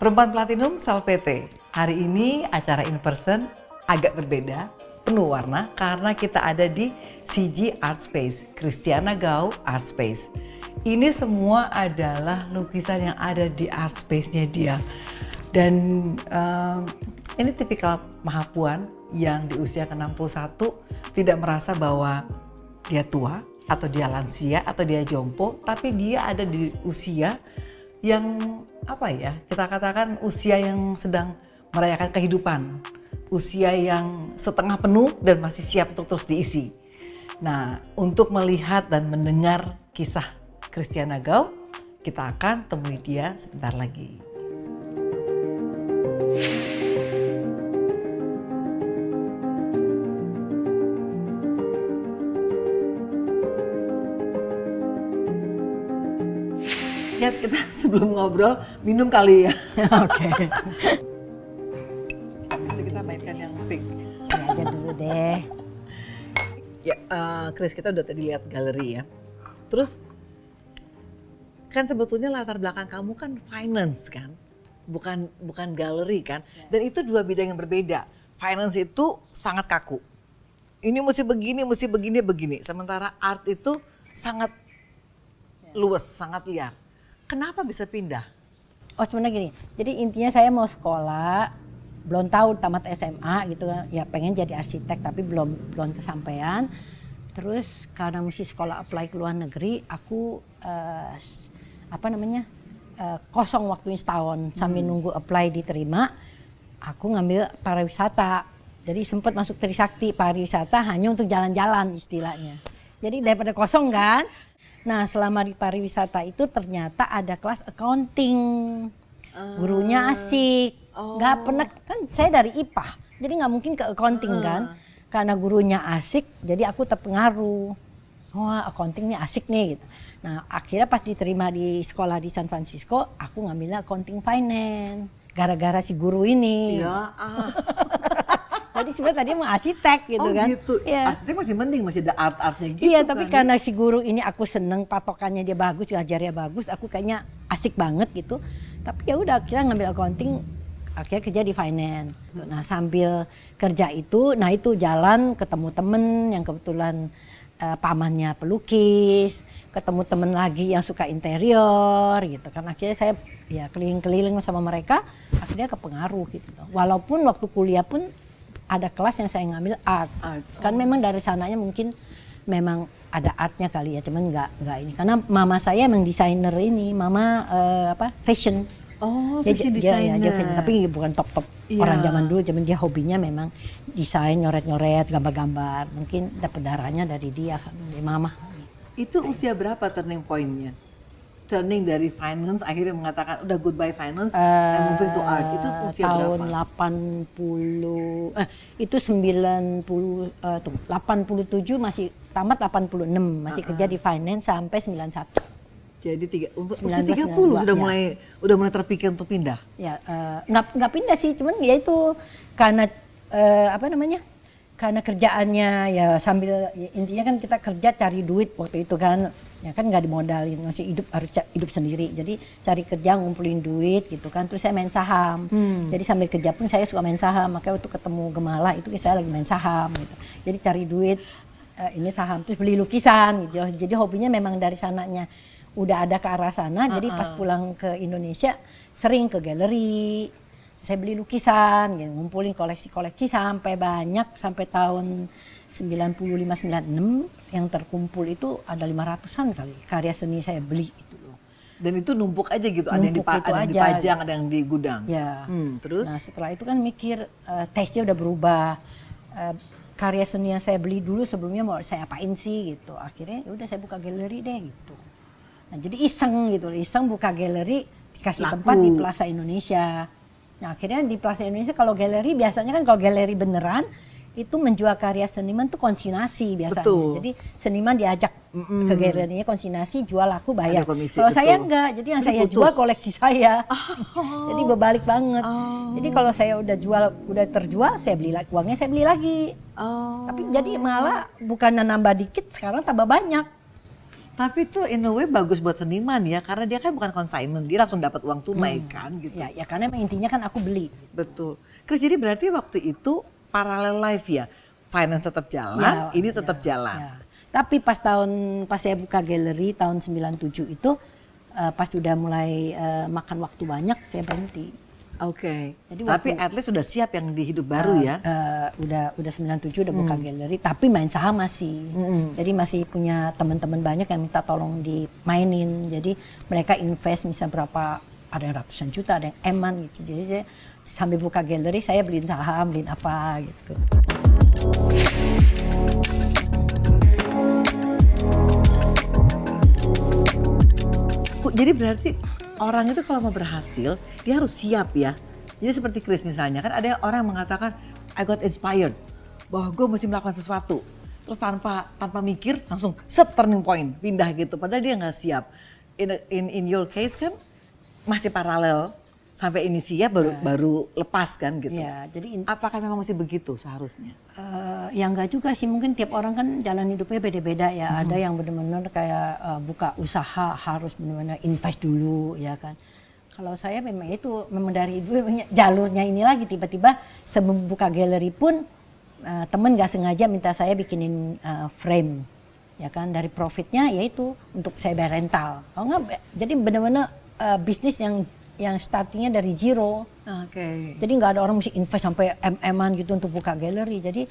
Perempuan Platinum Salvete. Hari ini acara in person agak berbeda, penuh warna karena kita ada di CG Art Space, Christiana Gau Art Space. Ini semua adalah lukisan yang ada di art space-nya dia. Dan ini tipikal mahapuan yang di usia ke-61 tidak merasa bahwa dia tua atau dia lansia atau dia jompo, tapi dia ada di usia yang kita katakan usia yang sedang merayakan kehidupan, usia yang setengah penuh dan masih siap untuk terus diisi. Nah, untuk melihat dan mendengar kisah Christiana Gau, kita akan temui dia sebentar lagi. Ya, kita sebelum ngobrol minum kali ya. Oke. Bisa kita mainkan yang pink. Ya aja dulu deh. Ya, Chris, kita udah tadi lihat galeri ya. Terus kan sebetulnya latar belakang kamu kan finance kan, bukan galeri kan. Dan itu dua bidang yang berbeda. Finance itu sangat kaku. Ini mesti begini. Sementara art itu sangat luas, sangat liar. Kenapa bisa pindah? Oh sebenarnya gini, jadi intinya saya mau sekolah, belum tahu tamat SMA gitu kan, ya pengen jadi arsitek tapi belum kesampaian. Terus karena mesti sekolah apply ke luar negeri, aku kosong waktunya setahun sambil nunggu apply diterima, aku ngambil pariwisata. Jadi sempat masuk Trisakti pariwisata hanya untuk jalan-jalan istilahnya. Jadi daripada kosong kan. Nah selama di pariwisata itu ternyata ada kelas accounting, gurunya asik, nggak pernah kan saya dari IPA, jadi nggak mungkin ke accounting kan, karena gurunya asik, jadi aku terpengaruh, wah accounting ini asik nih gitu. Nah akhirnya pas diterima di sekolah di San Francisco, aku ngambilnya accounting finance, gara-gara si guru ini. Ya. Tadi sebenarnya tadi mau arsitek gitu kan. Gitu. Ya. Arsitek masih mending, masih ada art-artnya gitu. Iya, tapi kan, karena si guru ini aku seneng, patokannya dia bagus, ngajarnya bagus, aku kayaknya asik banget gitu. Tapi ya udah akhirnya ngambil accounting, akhirnya kerja di finance. Nah, sambil kerja itu, nah itu jalan ketemu temen yang kebetulan pamannya pelukis, ketemu temen lagi yang suka interior gitu kan. Akhirnya saya ya keliling-keliling sama mereka, akhirnya kepengaruh gitu. Walaupun waktu kuliah pun ada kelas yang saya ngambil art. Kan memang dari sananya mungkin memang ada artnya kali ya, cuman nggak ini. Karena mama saya emang desainer ini, mama fashion. Oh, fashion designer. Dia tapi bukan top orang zaman dulu, dia hobinya memang desain, nyoret-nyoret, gambar-gambar. Mungkin dapat darahnya dari dia, dari mama. Itu usia berapa turning point-nya? Turning dari finance akhirnya mengatakan udah goodbye finance and moving to art, itu usia tahun berapa? Tahun 87 masih tamat, 86 masih kerja di finance sampai 91. Jadi usia 30 sudah mulai terpikir untuk pindah. Ya nggak pindah sih, cuman ya itu karena karena kerjaannya ya sambil ya, intinya kan kita kerja cari duit waktu itu kan. Ya kan nggak dimodalin, masih harus hidup sendiri. Jadi cari kerja ngumpulin duit gitu kan. Terus saya main saham. Jadi sambil kerja pun saya suka main saham. Makanya waktu ketemu Gemala itu saya lagi main saham gitu. Jadi cari duit ini saham, terus beli lukisan gitu. Jadi hobinya memang dari sananya udah ada ke arah sana. Jadi pas pulang ke Indonesia sering ke galeri. Saya beli lukisan, gitu, ngumpulin koleksi-koleksi sampai banyak, sampai tahun 95-96 yang terkumpul itu ada 500-an kali karya seni saya beli itu loh. Dan itu numpuk aja gitu, ada yang dipajang, ada yang di gudang. Ya. Terus? Nah setelah itu kan mikir taste-nya udah berubah. Karya seni yang saya beli dulu sebelumnya mau saya apain sih gitu. Akhirnya ya udah saya buka galeri deh gitu. Nah jadi iseng buka galeri, dikasih tempat di Plaza Indonesia. Nah akhirnya di Plaza Indonesia kalau galeri biasanya kan kalau galeri beneran itu menjual karya seniman tuh konsignasi biasanya. Betul. Jadi seniman diajak ke galerinya konsignasi, jual laku bayar. Kalau saya enggak, jadi yang saya jual koleksi saya. Jadi berbalik banget. Jadi kalau saya udah terjual, saya beli lagi, uangnya saya beli lagi. Tapi jadi malah bukan nambah dikit, sekarang tambah banyak. Tapi itu in a way bagus buat seniman ya, karena dia kan bukan consignment, dia langsung dapat uang tunai kan gitu. Ya karena emang intinya kan aku beli. Betul. Chris, jadi berarti waktu itu parallel life ya, finance tetap jalan, ini tetap jalan. Ya. Tapi pas saya buka galeri tahun 97 itu, pas udah mulai makan waktu banyak, saya berhenti. Oke. Jadi tapi at least sudah siap yang di hidup baru ya. Udah 97 udah buka galeri, tapi main saham masih. Jadi masih punya teman-teman banyak yang minta tolong dimainin. Jadi mereka invest misalnya berapa, ada yang ratusan juta, ada yang eman gitu. Jadi saya, sambil buka galeri saya beliin saham, beliin apa gitu. Jadi berarti orang itu kalau mau berhasil, dia harus siap ya. Jadi seperti Chris misalnya, kan ada orang yang mengatakan, I got inspired, bahwa gue mesti melakukan sesuatu. Terus tanpa mikir, langsung set turning point, pindah gitu. Padahal dia nggak siap. In your case kan, masih paralel. Sampai ini siap baru lepas kan gitu. Ya, jadi apakah memang mesti begitu seharusnya? Ya enggak juga sih, mungkin tiap orang kan jalan hidupnya beda-beda ya. Ada yang benar-benar kayak buka usaha harus benar-benar invest dulu ya kan. Kalau saya memang dari itu jalurnya ini lagi, tiba-tiba sebelum buka galeri pun temen gak sengaja minta saya bikinin frame ya kan, dari profitnya yaitu untuk saya bayar rental. Kalau enggak, jadi benar-benar bisnis yang startingnya dari zero. Oke. Jadi nggak ada orang mesti invest sampai MM-an gitu untuk buka galeri. Jadi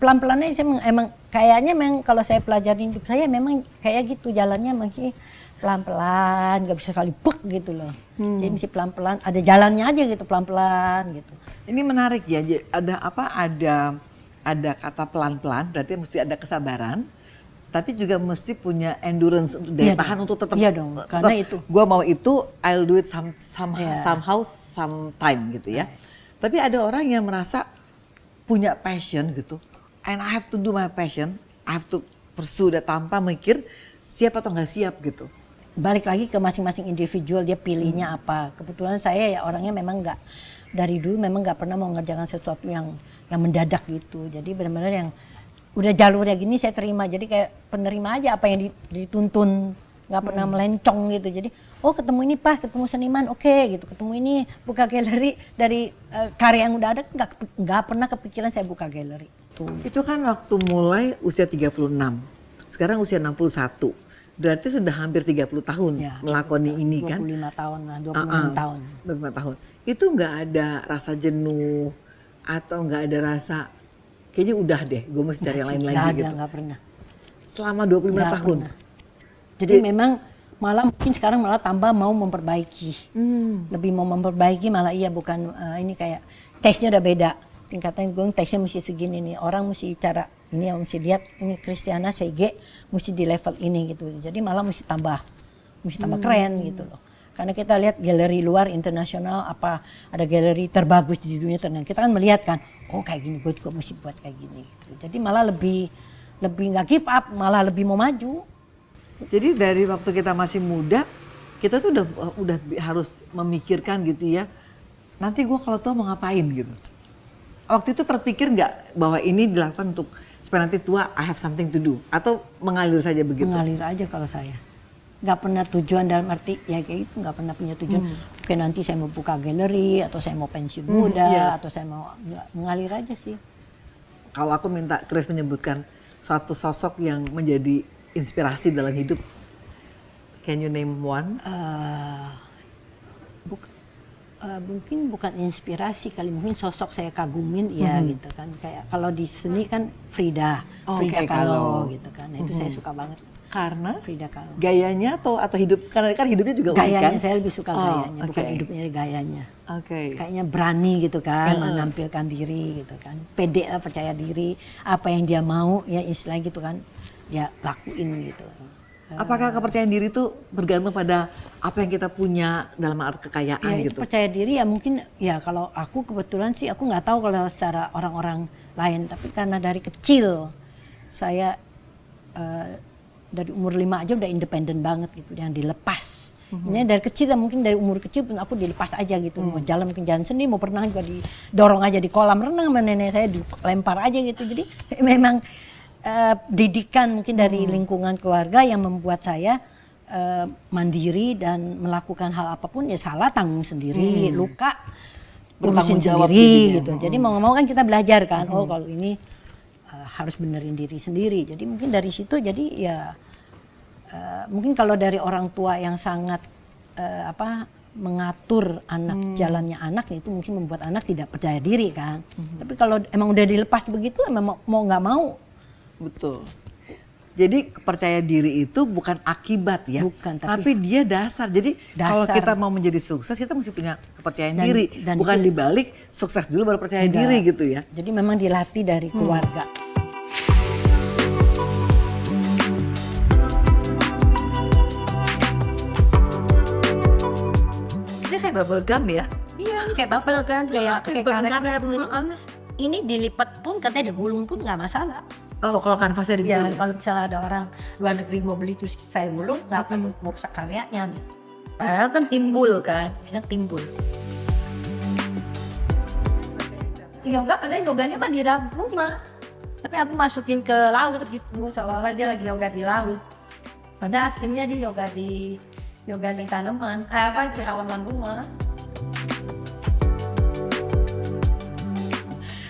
pelan-pelannya saya emang kayaknya memang kalau saya pelajari hidup saya memang kayak gitu jalannya masih pelan-pelan, nggak bisa sekali buk gitu loh. Jadi mesti pelan-pelan, ada jalannya aja gitu pelan-pelan gitu. Ini menarik ya, ada kata pelan-pelan, berarti mesti ada kesabaran. Tapi juga mesti punya endurance untuk daya tahan untuk tetap. Iya dong, karena itu. Gua mau itu, I'll do it somehow, sometime gitu ya. Tapi ada orang yang merasa punya passion gitu, and I have to do my passion, I have to pursue that tanpa mikir siap atau nggak siap gitu. Balik lagi ke masing-masing individual, dia pilihnya apa. Kebetulan saya ya orangnya memang nggak, dari dulu memang nggak pernah mau mengerjakan sesuatu yang mendadak gitu. Jadi benar-benar yang udah jalurnya gini saya terima, jadi kayak penerima aja apa yang dituntun, nggak pernah melencong gitu. Jadi ketemu ini pas, ketemu seniman oke gitu, ketemu ini buka galeri dari karya yang udah ada, nggak pernah kepikiran saya buka galeri. Itu kan waktu mulai usia 36, sekarang usia 61, berarti sudah hampir 30 tahun ya, melakoni ini 25 kan? 25 tahun lah, 26 tahun. 25 tahun. Itu nggak ada rasa jenuh atau nggak ada rasa kayaknya udah deh, gue mesti cari yang lain lagi gitu. Nggak pernah. Selama 25 tahun? Pernah. Jadi memang malah mungkin sekarang malah tambah mau memperbaiki. Lebih mau memperbaiki malah bukan ini kayak tesnya udah beda. Tingkatan gue tesnya mesti segini nih. Orang mesti cara ini yang mesti lihat ini Christiana CG mesti di level ini gitu. Jadi malah mesti tambah keren gitu loh. Karena kita lihat galeri luar internasional, ada galeri terbagus di dunia ternyata kita kan melihat kan, kayak gini gue juga mesti buat kayak gini. Gitu. Jadi malah lebih nggak give up, malah lebih mau maju. Jadi dari waktu kita masih muda, kita tuh udah harus memikirkan gitu ya. Nanti gue kalau tua mau ngapain gitu. Waktu itu terpikir nggak bahwa ini dilakukan untuk supaya nanti tua I have something to do, atau mengalir saja begitu? Mengalir aja kalau saya. Nggak pernah tujuan dalam arti ya kayak itu, nggak pernah punya tujuan. Oke nanti saya mau buka galeri atau saya mau pensiun muda atau saya mau mengalir aja sih. Kalau aku minta Chris menyebutkan suatu sosok yang menjadi inspirasi dalam hidup, can you name one? Mungkin bukan inspirasi kali, mungkin sosok saya kagumin ya gitu kan. Kayak kalau di seni kan Frida Kahlo gitu kan. Nah, itu saya suka banget. Karena Frida Kahlo. Gayanya atau hidup, karena kan hidupnya juga unik kan? Gayanya saya lebih suka gayanya, bukan hidupnya, gayanya. Kayaknya berani gitu kan, menampilkan diri gitu kan. Pede lah, percaya diri, apa yang dia mau ya istilahnya gitu kan, dia lakuin gitu. Apakah kepercayaan diri itu bergantung pada apa yang kita punya dalam arti kekayaan ya, gitu? Percaya diri ya mungkin ya kalau aku kebetulan sih aku nggak tahu kalau secara orang-orang lain, tapi karena dari kecil saya dari umur 5 aja udah independen banget gitu, yang dilepas. Ini dari kecil, mungkin dari umur kecil pun aku dilepas aja gitu. Mau jalan mungkin jalan sendiri, mau berenang juga didorong aja di kolam renang sama nenek saya, dilempar aja gitu. Jadi memang didikan mungkin dari lingkungan keluarga yang membuat saya mandiri dan melakukan hal apapun ya salah tanggung sendiri, luka urusin Bertanggung jawab sendiri jadinya. gitu. Jadi mau nggak mau kan kita belajar kan, oh kalau ini harus benerin diri sendiri. Jadi mungkin dari situ jadi ya mungkin kalau dari orang tua yang sangat mengatur anak jalannya anak itu mungkin membuat anak tidak percaya diri kan. Tapi kalau emang udah dilepas begitu emang mau nggak mau. Betul. Jadi percaya diri itu bukan akibat ya, Bukan, tapi dia dasar. Jadi kalau Dasar. kita mau menjadi sukses kita mesti punya kepercayaan Dan- diri, dan bukan itu- dibalik sukses dulu baru percaya Enggak. diri gitu ya. Jadi memang dilatih dari keluarga. Dia kayak bubble gum ya. Iya, kayak bubble kan, kayak karet. karet. Ini dilipat pun katanya digulung pun nggak masalah. Oh, kalau kanvasnya Ya, digulung. kalau misalnya ada orang luar negeri mau beli terus saya gulung, nggak akan mau rusak karyanya. Padahal kan timbul kan, ini timbul. Yoga, padahal yoganya mah di dalam rumah. Tapi aku masukin ke laut gitu, seolah-olah dia lagi yoga di laut. Padahal aslinya dia yoga di tanaman, di halaman rumah.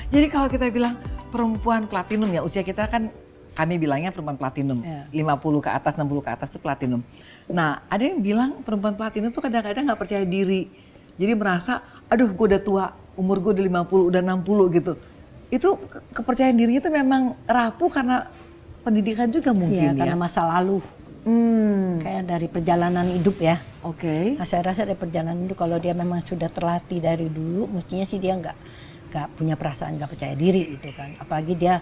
Jadi kalau kita bilang perempuan platinum ya, usia kita kan kami bilangnya perempuan platinum. Iya. 50 ke atas, 60 ke atas itu platinum. Nah, ada yang bilang perempuan platinum tuh kadang-kadang nggak percaya diri. Jadi merasa, aduh gue udah tua, umur gue udah 50, udah 60 gitu. Itu kepercayaan dirinya tuh memang rapuh karena pendidikan juga Iya, mungkin ya. karena masa lalu. Kayak dari perjalanan hidup ya. Oke. Nah, saya rasa dari perjalanan hidup kalau dia memang sudah terlatih dari dulu, mestinya sih dia nggak punya perasaan nggak percaya diri gitu kan. Apalagi dia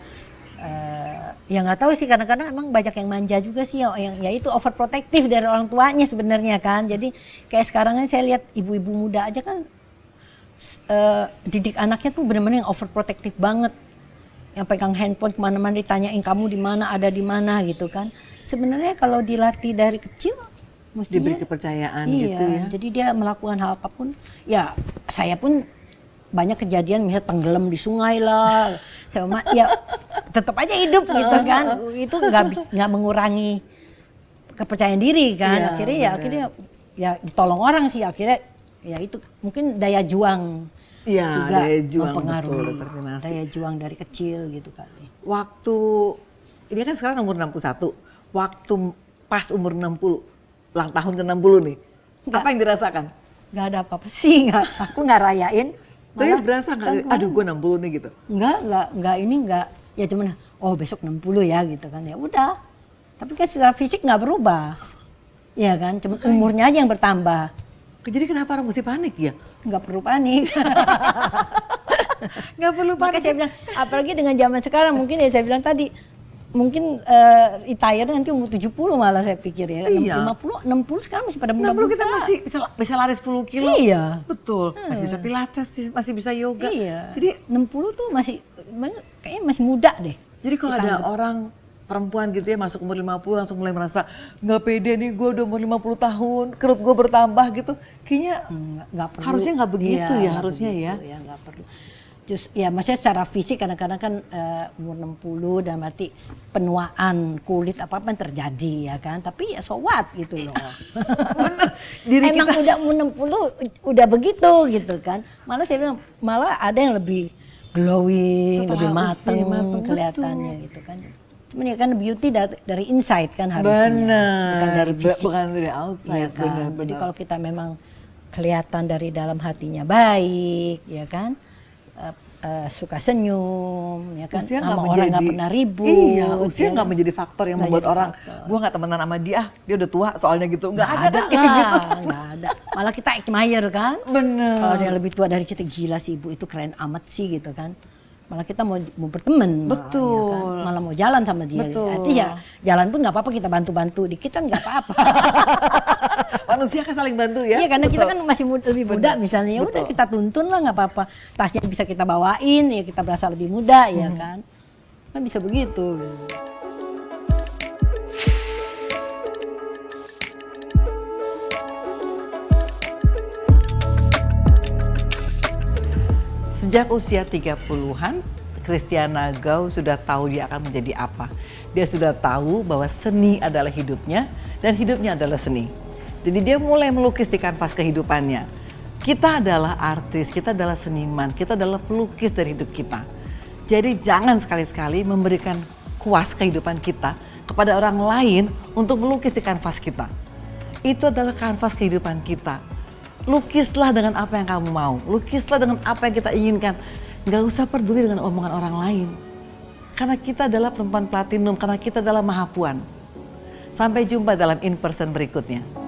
ya nggak tahu sih, kadang-kadang emang banyak yang manja juga sih yang ya itu overprotective dari orang tuanya sebenarnya kan. Jadi kayak sekarang kan saya lihat ibu-ibu muda aja kan didik anaknya tuh benar-benar yang overprotective banget. Yang pegang handphone kemana-mana ditanyain kamu di mana, ada di mana gitu kan. Sebenarnya kalau dilatih dari kecil mestinya Diberi kepercayaan iya, gitu ya. jadi dia melakukan hal apapun. Ya saya pun banyak kejadian misalnya tenggelam di sungai lah. Ya tetap aja hidup gitu kan. Itu nggak mengurangi kepercayaan diri kan. Iya, Akhirnya ya ditolong orang sih akhirnya. Ya itu mungkin daya juang Iya, juga daya juang, mempengaruhi. betul, determinasi. Daya juang dari kecil gitu kali. Waktu, ini kan sekarang umur 61, waktu pas umur 60, ulang tahun ke 60 nih, Enggak. apa yang dirasakan? Nggak ada apa-apa sih, aku nggak rayain. Tapi Malah berasa nggak, kan aduh gue 60 nih gitu. Enggak, ya cuman oh besok 60 ya gitu kan, ya udah. Tapi kan secara fisik nggak berubah. Ya kan, cuma umurnya aja yang bertambah. Jadi kenapa orang mesti panik ya? Nggak perlu panik. Nggak perlu Makanya panik. saya bilang, apalagi dengan zaman sekarang mungkin ya saya bilang tadi, mungkin retire nanti umur 70 malah saya pikir ya. Iya. 50, 60 sekarang masih pada 60 muda-muda. kita masih bisa lari 10 kilo. Iya. Betul, masih bisa pilates, masih bisa yoga. Iya. Jadi 60 tuh kayaknya masih muda deh. Jadi kalau ada orang perempuan gitu ya masuk umur 50 langsung mulai merasa nggak pede nih, gue udah umur 50 tahun, kerut gue bertambah gitu. Kayaknya Nggak perlu. harusnya nggak begitu ya, Iya, nggak harusnya begitu, ya. Ya nggak perlu. Ya maksudnya secara fisik kadang-kadang kan umur 60 dan berarti penuaan kulit apa-apa yang terjadi ya kan. Tapi ya so what gitu loh. Bener, diri Emang kita. udah umur 60 udah begitu gitu kan. Malah saya bilang malah ada yang lebih glowing, Setelah lebih usia mateng, kelihatannya betul. gitu kan. Cuman ya kan beauty dari inside kan harusnya. Benar, Bukan dari fisik. bukan dari outside. Iya kan. Benar, Jadi benar. kalau kita memang kelihatan dari dalam hatinya baik, ya kan, suka senyum, ya kan, usia sama nggak orang menjadi, nggak pernah ribut. iya, usia ya nggak kan. menjadi faktor yang Nggak membuat jadi orang, faktor. gue nggak temenan sama dia udah tua soalnya gitu. Nggak ada Nggak kan kayak gitu. nggak ada. Malah kita admire kan. Bener. Kalau dia lebih tua dari kita, gila sih ibu itu keren amat sih gitu kan. Malah kita mau berteman, Betul. malah, ya kan? Malah mau jalan sama dia. Betul. Artinya ya jalan pun nggak apa-apa, kita bantu-bantu dikit kan nggak apa-apa. Manusia kan saling bantu ya. Iya karena kita Betul. kan masih lebih muda Benar. misalnya, ya udah Betul. kita tuntun lah nggak apa-apa. Tasnya bisa kita bawain, ya kita berasa lebih muda ya kan. Kan bisa begitu. Sejak usia 30-an Christiana Gau sudah tahu dia akan menjadi apa. Dia sudah tahu bahwa seni adalah hidupnya dan hidupnya adalah seni. Jadi dia mulai melukis di kanvas kehidupannya. Kita adalah artis, kita adalah seniman, kita adalah pelukis dari hidup kita. Jadi jangan sekali-sekali memberikan kuas kehidupan kita kepada orang lain untuk melukis di kanvas kita. Itu adalah kanvas kehidupan kita. Lukislah dengan apa yang kamu mau, lukislah dengan apa yang kita inginkan. Gak usah peduli dengan omongan orang lain. Karena kita adalah perempuan platinum, karena kita adalah mahapuan. Sampai jumpa dalam in person berikutnya.